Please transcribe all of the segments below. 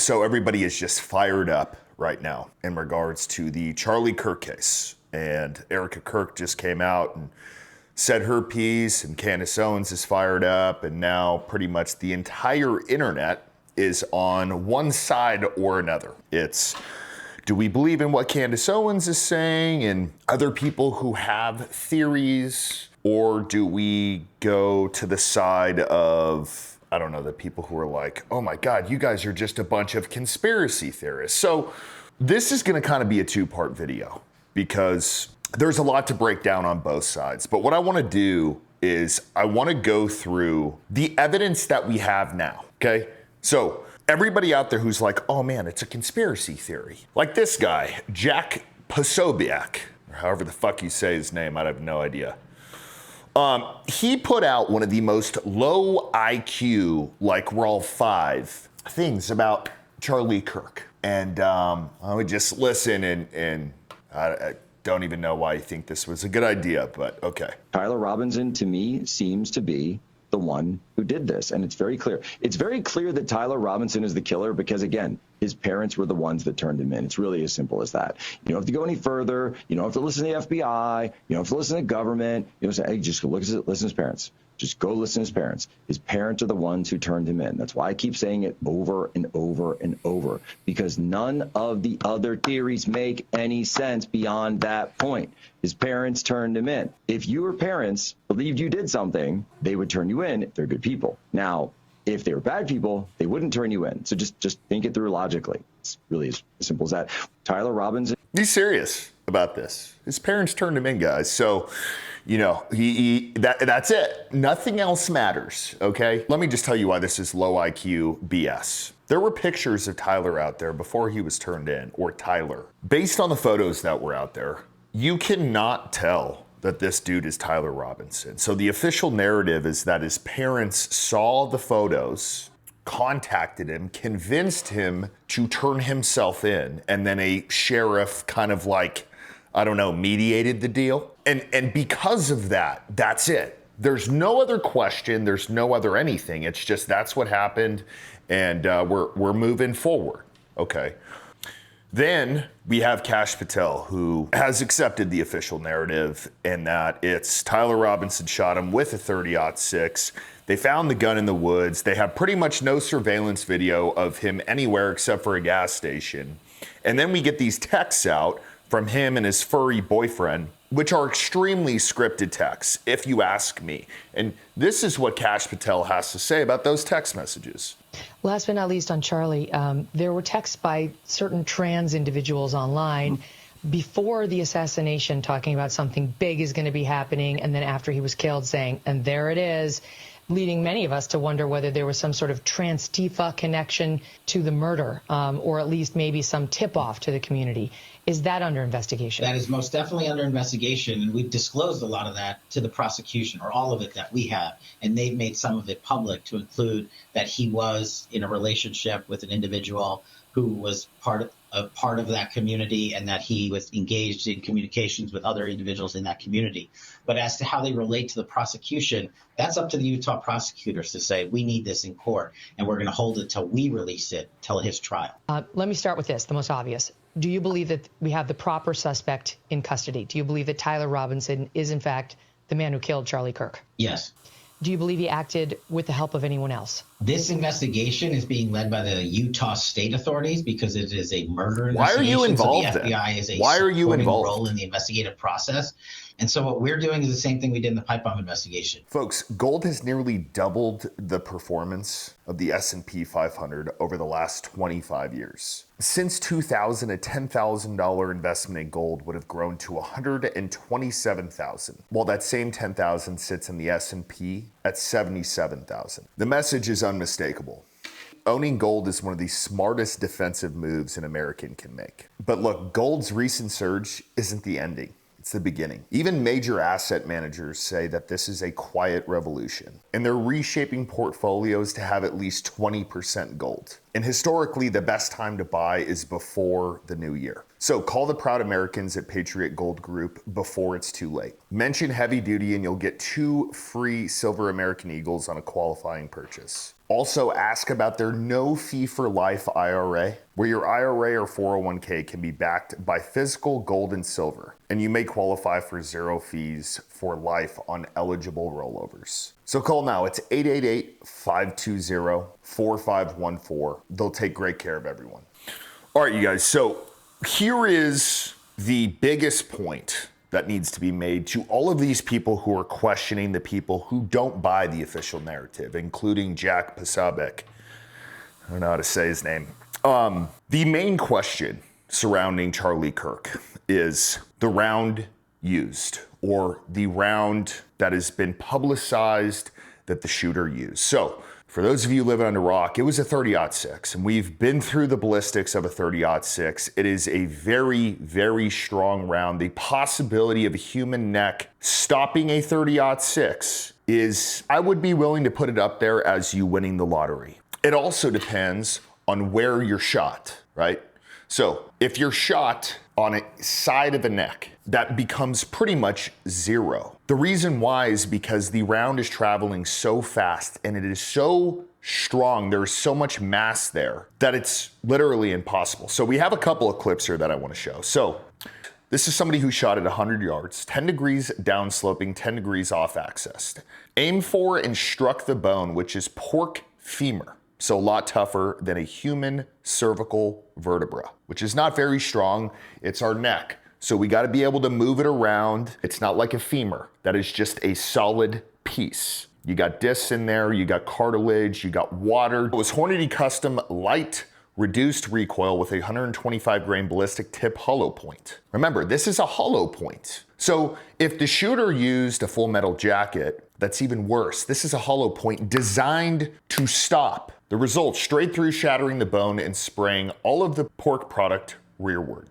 So everybody is just fired up right now in regards to the Charlie Kirk case. And Erica Kirk just came out and said her piece, and Candace Owens is fired up, and now pretty much the entire internet is on one side or another. It's, do we believe in what Candace Owens is saying and other people who have theories, or do we go to the side of, I don't know, the people who are like, oh my God, you guys are just a bunch of conspiracy theorists. So this is gonna kind of be a two-part video because there's a lot to break down on both sides. But what I wanna do is I wanna go through the evidence that we have now, okay? So everybody out there who's like, oh man, it's a conspiracy theory. Like this guy, Jack Posobiec, or however the fuck you say his name, I have no idea. He put out one of the most low IQ, like we're all five, things about Charlie Kirk. And I would just listen and I don't even know why you think this was a good idea, but okay. Tyler Robinson, to me, seems to be the one who did this. And it's very clear. It's very clear that Tyler Robinson is the killer because, again, his parents were the ones that turned him in. It's really as simple as that. You don't have to go any further. You don't have to listen to the FBI. You don't have to listen to government. You don't say, hey, just go listen to his parents. Just go listen to his parents. His parents are the ones who turned him in. That's why I keep saying it over and over and over, because none of the other theories make any sense beyond that point. His parents turned him in. If your parents believed you did something, they would turn you in if they're good people. Now, if they were bad people, they wouldn't turn you in. So just think it through logically. It's really as simple as that. Tyler Robinson. He's serious about this. His parents turned him in, guys. So, you know, that's it. Nothing else matters, okay? Let me just tell you why this is low IQ BS. There were pictures of Tyler out there before he was turned in, or Tyler. Based on the photos that were out there, you cannot tell that this dude is Tyler Robinson. So the official narrative is that his parents saw the photos, contacted him, convinced him to turn himself in, and then a sheriff kind of like, I don't know, mediated the deal. And because of that, that's it. There's no other question. There's no other anything. It's just that's what happened, and we're moving forward. Okay. Then we have Kash Patel, who has accepted the official narrative, and that it's Tyler Robinson shot him with a 30-06. They found the gun in the woods. They have pretty much no surveillance video of him anywhere except for a gas station. And then we get these texts out from him and his furry boyfriend, which are extremely scripted texts, if you ask me. And this is what Kash Patel has to say about those text messages. Last but not least on Charlie, there were texts by certain trans individuals online before the assassination talking about something big is going to be happening, and then after he was killed saying, and there it is, leading many of us to wonder whether there was some sort of trans-Tifa connection to the murder, or at least maybe some tip-off to the community. Is that under investigation? That is most definitely under investigation, and we've disclosed a lot of that to the prosecution, or all of it that we have, and they've made some of it public to include that he was in a relationship with an individual who was part of that community, and that he was engaged in communications with other individuals in that community. But as to how they relate to the prosecution, that's up to the Utah prosecutors to say, we need this in court, and we're going to hold it till we release it, till his trial. Let me start with this, the most obvious. Do you believe that we have the proper suspect in custody? Do you believe that Tyler Robinson is, in fact, the man who killed Charlie Kirk? Yes. Do you believe he acted with the help of anyone else? This investigation is being led by the Utah state authorities because it is a murder investigation. Why are you involved? So the FBI is a Why are you involved? Role in the investigative process. And so what we're doing is the same thing we did in the pipe bomb investigation. Folks, gold has nearly doubled the performance of the S&P 500 over the last 25 years. Since 2000, a $10,000 investment in gold would have grown to $127,000, while that same $10,000 sits in the S&P at $77,000. The message is unmistakable. Owning gold is one of the smartest defensive moves an American can make. But look, gold's recent surge isn't the ending. It's the beginning. Even major asset managers say that this is a quiet revolution, and they're reshaping portfolios to have at least 20% gold. And historically, the best time to buy is before the new year. So call the proud Americans at Patriot Gold Group before it's too late. Mention heavy duty and you'll get 2 free silver American Eagles on a qualifying purchase. Also ask about their no fee for life IRA, where your IRA or 401k can be backed by physical gold and silver, and you may qualify for 0 fees for life on eligible rollovers. So call now, it's 888-520-4514. They'll take great care of everyone. All right, you guys, so here is the biggest point that needs to be made to all of these people who are questioning the people who don't buy the official narrative, including Jack Pasabek. I don't know how to say his name. The main question surrounding Charlie Kirk is the round used, or the round that has been publicized that the shooter used. So for those of you living under a rock, it was a 30-06, and we've been through the ballistics of a 30-06. It is a very, very strong round. The possibility of a human neck stopping a 30-06 is, I would be willing to put it up there as you winning the lottery. It also depends on where you're shot, right? So if you're shot on a side of the neck, that becomes pretty much 0. The reason why is because the round is traveling so fast and it is so strong, there's so much mass there that it's literally impossible. So we have a couple of clips here that I want to show. So this is somebody who shot at 100 yards, 10 degrees downsloping, 10 degrees off axis. Aimed for and struck the bone, which is pork femur. So a lot tougher than a human cervical vertebra, which is not very strong. It's our neck. So we got to be able to move it around. It's not like a femur. That is just a solid piece. You got discs in there, you got cartilage, you got water. It was Hornady Custom Light Reduced Recoil with a 125 grain ballistic tip hollow point. Remember, this is a hollow point. So if the shooter used a full metal jacket, that's even worse. This is a hollow point designed to stop. The result, straight through, shattering the bone and spraying all of the pork product rearward.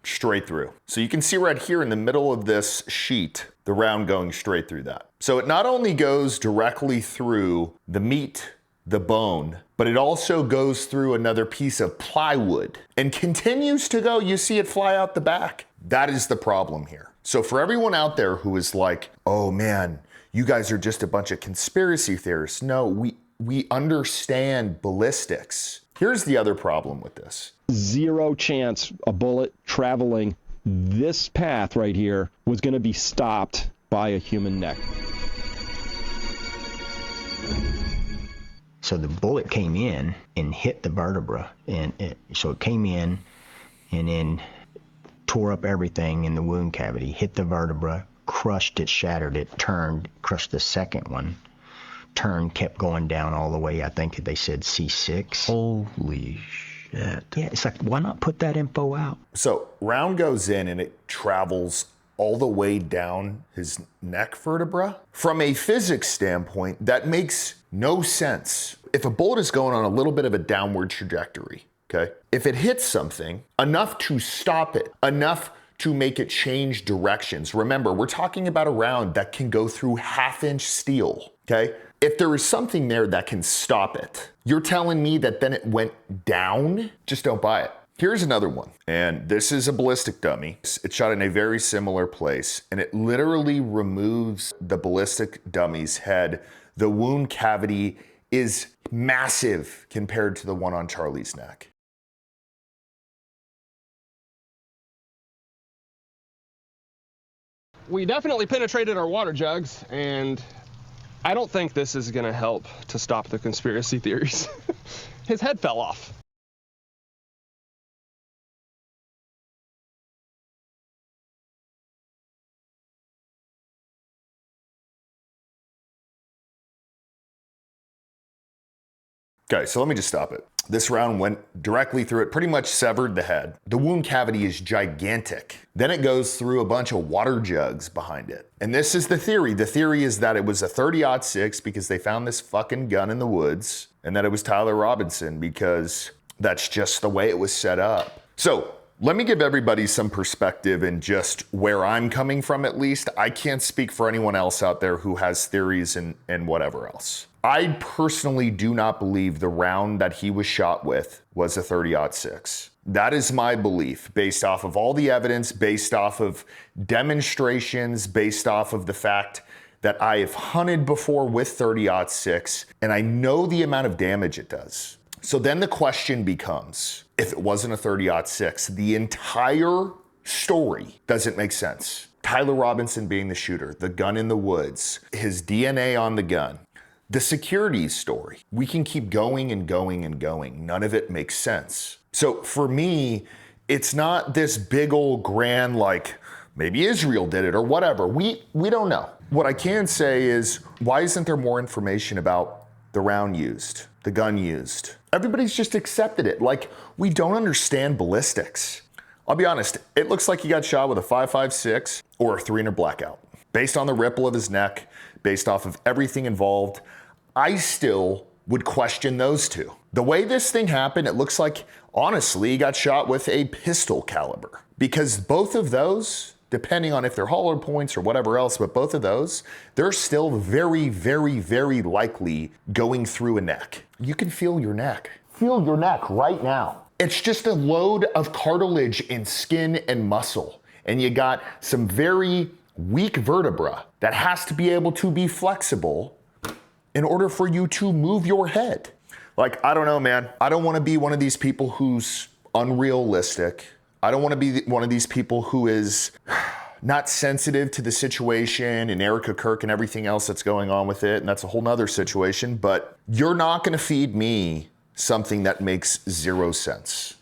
Straight through. So you can see right here in the middle of this sheet, the round going straight through that. So it not only goes directly through the meat, the bone, but it also goes through another piece of plywood and continues to go. You see it fly out the back. That is the problem here. So for everyone out there who is like, oh man, you guys are just a bunch of conspiracy theorists. No, we understand ballistics. Here's the other problem with this. 0 chance a bullet traveling this path right here was going to be stopped by a human neck. So the bullet came in and hit the vertebra, so it came in and then tore up everything in the wound cavity, hit the vertebra, crushed it, shattered it, turned, crushed the second one, turned, kept going down all the way. I think they said C6. Holy shit. Yeah, it's like, why not put that info out? So round goes in and it travels all the way down his neck vertebra. From a physics standpoint, that makes no sense. If a bullet is going on a little bit of a downward trajectory, okay? If it hits something, enough to stop it, enough to make it change directions. Remember, we're talking about a round that can go through 1/2-inch steel, okay? If there is something there that can stop it, you're telling me that then it went down? Just don't buy it. Here's another one, and this is a ballistic dummy. It's shot in a very similar place, and it literally removes the ballistic dummy's head. The wound cavity is massive compared to the one on Charlie's neck. We definitely penetrated our water jugs, and I don't think this is going to help to stop the conspiracy theories. His head fell off. Okay, so let me just stop it. This round went directly through it, pretty much severed the head. The wound cavity is gigantic. Then it goes through a bunch of water jugs behind it. And this is the theory. The theory is that it was a 30-06 because they found this fucking gun in the woods, and that it was Tyler Robinson because that's just the way it was set up. So let me give everybody some perspective and just where I'm coming from, at least. I can't speak for anyone else out there who has theories and whatever else. I personally do not believe the round that he was shot with was a 30-06. That is my belief, based off of all the evidence, based off of demonstrations, based off of the fact that I have hunted before with 30-06, and I know the amount of damage it does. So then the question becomes, if it wasn't a 30-06, the entire story doesn't make sense. Tyler Robinson being the shooter, the gun in the woods, his DNA on the gun, the security story. We can keep going and going and going. None of it makes sense. So for me, it's not this big old grand, like maybe Israel did it or whatever. We don't know. What I can say is, why isn't there more information about the round used, the gun used? Everybody's just accepted it. Like, we don't understand ballistics. I'll be honest, it looks like he got shot with a 5.56 or a 300 blackout. Based on the ripple of his neck, based off of everything involved, I still would question those two. The way this thing happened, it looks like, honestly, he got shot with a pistol caliber. Because both of those, depending on if they're hollow points or whatever else, but both of those, they're still very, very, very likely going through a neck. You can feel your neck. Feel your neck right now. It's just a load of cartilage and skin and muscle. And you got some very weak vertebra that has to be able to be flexible in order for you to move your head. Like, I don't know, man. I don't want to be one of these people who's unrealistic. I don't want to be one of these people who is not sensitive to the situation and Erica Kirk and everything else that's going on with it. And that's a whole nother situation. But you're not going to feed me something that makes zero sense.